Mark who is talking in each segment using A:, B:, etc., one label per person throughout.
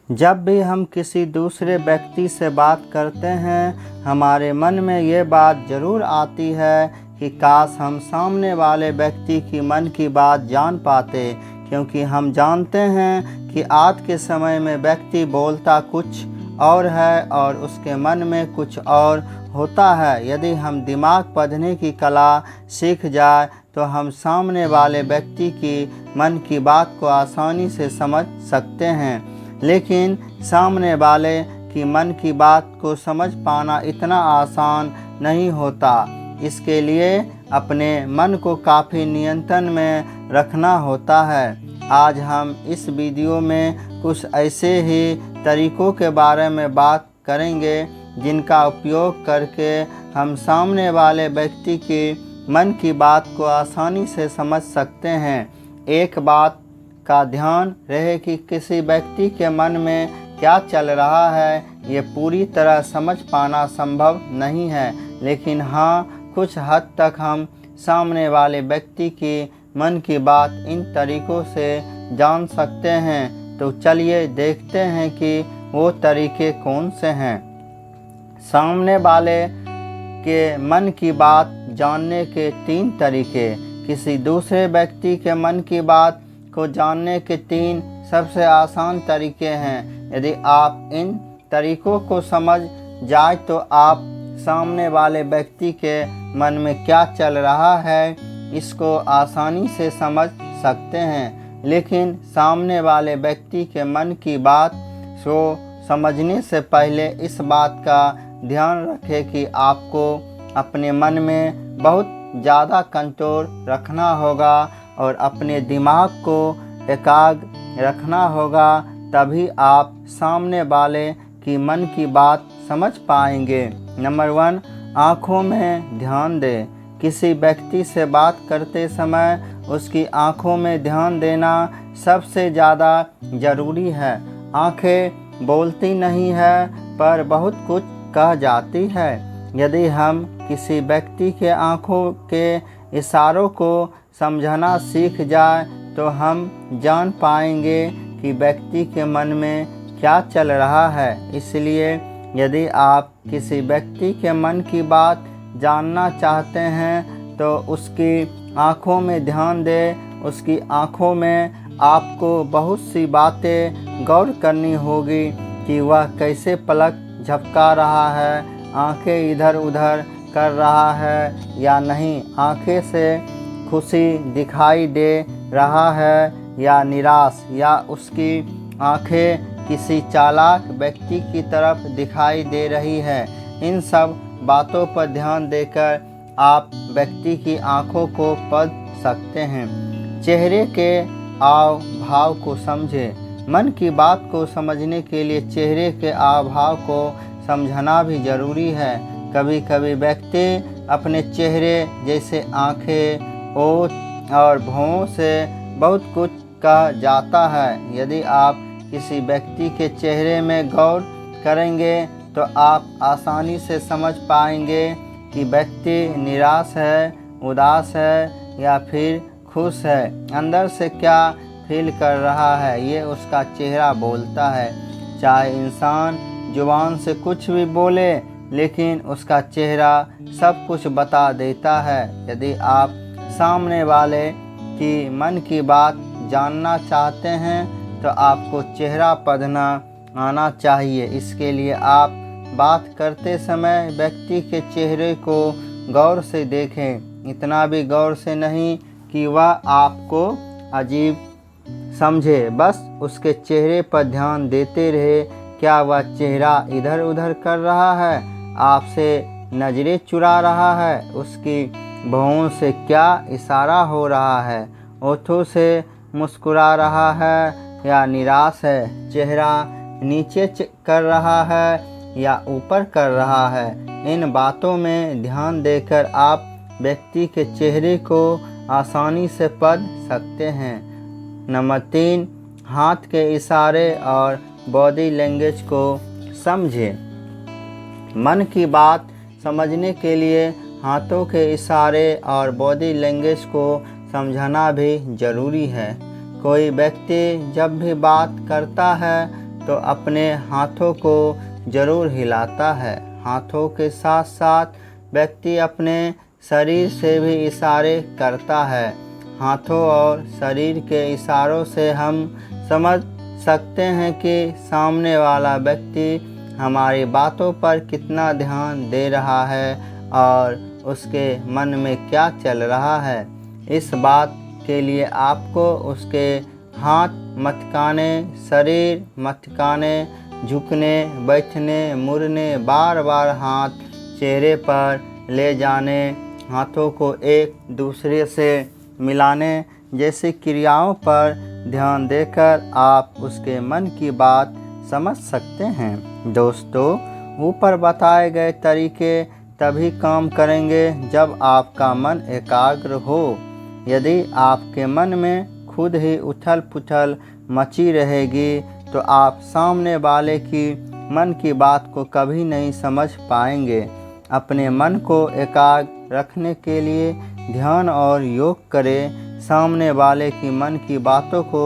A: जब भी हम किसी दूसरे व्यक्ति से बात करते हैं, हमारे मन में ये बात ज़रूर आती है कि काश हम सामने वाले व्यक्ति की मन की बात जान पाते, क्योंकि हम जानते हैं कि आज के समय में व्यक्ति बोलता कुछ और है और उसके मन में कुछ और होता है। यदि हम दिमाग पढ़ने की कला सीख जाए तो हम सामने वाले व्यक्ति की मन की बात को आसानी से समझ सकते हैं, लेकिन सामने वाले की मन की बात को समझ पाना इतना आसान नहीं होता। इसके लिए अपने मन को काफ़ी नियंत्रण में रखना होता है। आज हम इस वीडियो में कुछ ऐसे ही तरीकों के बारे में बात करेंगे जिनका उपयोग करके हम सामने वाले व्यक्ति के मन की बात को आसानी से समझ सकते हैं। एक बात का ध्यान रहे कि किसी व्यक्ति के मन में क्या चल रहा है ये पूरी तरह समझ पाना संभव नहीं है, लेकिन हाँ, कुछ हद तक हम सामने वाले व्यक्ति की मन की बात इन तरीक़ों से जान सकते हैं। तो चलिए देखते हैं कि वो तरीके कौन से हैं। सामने वाले के मन की बात जानने के 3 तरीके। किसी दूसरे व्यक्ति के मन की बात को जानने के 3 सबसे आसान तरीके हैं। यदि आप इन तरीकों को समझ जाए तो आप सामने वाले व्यक्ति के मन में क्या चल रहा है इसको आसानी से समझ सकते हैं। लेकिन सामने वाले व्यक्ति के मन की बात को समझने से पहले इस बात का ध्यान रखें कि आपको अपने मन में बहुत ज़्यादा कंट्रोल रखना होगा और अपने दिमाग को एकाग्र रखना होगा, तभी आप सामने वाले की मन की बात समझ पाएंगे। नंबर 1, आँखों में ध्यान दें। किसी व्यक्ति से बात करते समय उसकी आँखों में ध्यान देना सबसे ज़्यादा ज़रूरी है। आँखें बोलती नहीं है पर बहुत कुछ कह जाती है। यदि हम किसी व्यक्ति के आँखों के इशारों को समझना सीख जाए तो हम जान पाएंगे कि व्यक्ति के मन में क्या चल रहा है। इसलिए यदि आप किसी व्यक्ति के मन की बात जानना चाहते हैं तो उसकी आँखों में ध्यान दें। उसकी आँखों में आपको बहुत सी बातें गौर करनी होगी कि वह कैसे पलक झपका रहा है, आंखें इधर उधर कर रहा है या नहीं, आंखें से खुशी दिखाई दे रहा है या निराश, या उसकी आंखें किसी चालाक व्यक्ति की तरफ दिखाई दे रही है। इन सब बातों पर ध्यान देकर आप व्यक्ति की आंखों को पढ़ सकते हैं। चेहरे के हाव भाव को समझें। मन की बात को समझने के लिए चेहरे के हाव भाव को समझना भी ज़रूरी है। कभी कभी व्यक्ति अपने चेहरे जैसे आँखें, ओठ और भौं से बहुत कुछ कह जाता है। यदि आप किसी व्यक्ति के चेहरे में गौर करेंगे तो आप आसानी से समझ पाएंगे कि व्यक्ति निराश है, उदास है या फिर खुश है। अंदर से क्या फील कर रहा है ये उसका चेहरा बोलता है। चाहे इंसान जुबान से कुछ भी बोले, लेकिन उसका चेहरा सब कुछ बता देता है। यदि आप सामने वाले की मन की बात जानना चाहते हैं तो आपको चेहरा पढ़ना आना चाहिए। इसके लिए आप बात करते समय व्यक्ति के चेहरे को गौर से देखें। इतना भी गौर से नहीं कि वह आपको अजीब समझे, बस उसके चेहरे पर ध्यान देते रहे। क्या वह चेहरा इधर उधर कर रहा है, आपसे नज़रें चुरा रहा है, उसकी भौं से क्या इशारा हो रहा है, ओठों से मुस्कुरा रहा है या निराश है, चेहरा नीचे कर रहा है या ऊपर कर रहा है। इन बातों में ध्यान देकर आप व्यक्ति के चेहरे को आसानी से पढ़ सकते हैं। नंबर 3, हाथ के इशारे और बॉडी लैंग्वेज को समझें। मन की बात समझने के लिए हाथों के इशारे और बॉडी लैंग्वेज को समझना भी ज़रूरी है। कोई व्यक्ति जब भी बात करता है तो अपने हाथों को जरूर हिलाता है। हाथों के साथ साथ व्यक्ति अपने शरीर से भी इशारे करता है। हाथों और शरीर के इशारों से हम समझ सकते हैं कि सामने वाला व्यक्ति हमारी बातों पर कितना ध्यान दे रहा है और उसके मन में क्या चल रहा है। इस बात के लिए आपको उसके हाथ मटकाने, शरीर मटकाने, झुकने, बैठने, मुड़ने, बार बार हाथ चेहरे पर ले जाने, हाथों को एक दूसरे से मिलाने जैसी क्रियाओं पर ध्यान देकर आप उसके मन की बात समझ सकते हैं। दोस्तों, ऊपर बताए गए तरीके तभी काम करेंगे जब आपका मन एकाग्र हो। यदि आपके मन में खुद ही उथल पुथल मची रहेगी तो आप सामने वाले की मन की बात को कभी नहीं समझ पाएंगे। अपने मन को एकाग्र रखने के लिए ध्यान और योग करें। सामने वाले की मन की बातों को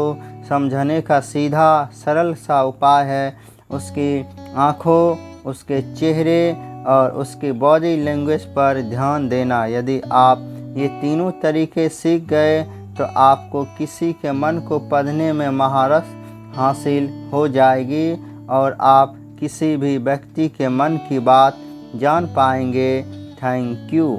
A: समझने का सीधा सरल सा उपाय है उसकी आँखों, उसके चेहरे और उसकी बॉडी लैंग्वेज पर ध्यान देना। यदि आप ये तीनों तरीके सीख गए तो आपको किसी के मन को पढ़ने में महारत हासिल हो जाएगी और आप किसी भी व्यक्ति के मन की बात जान पाएंगे। Thank you.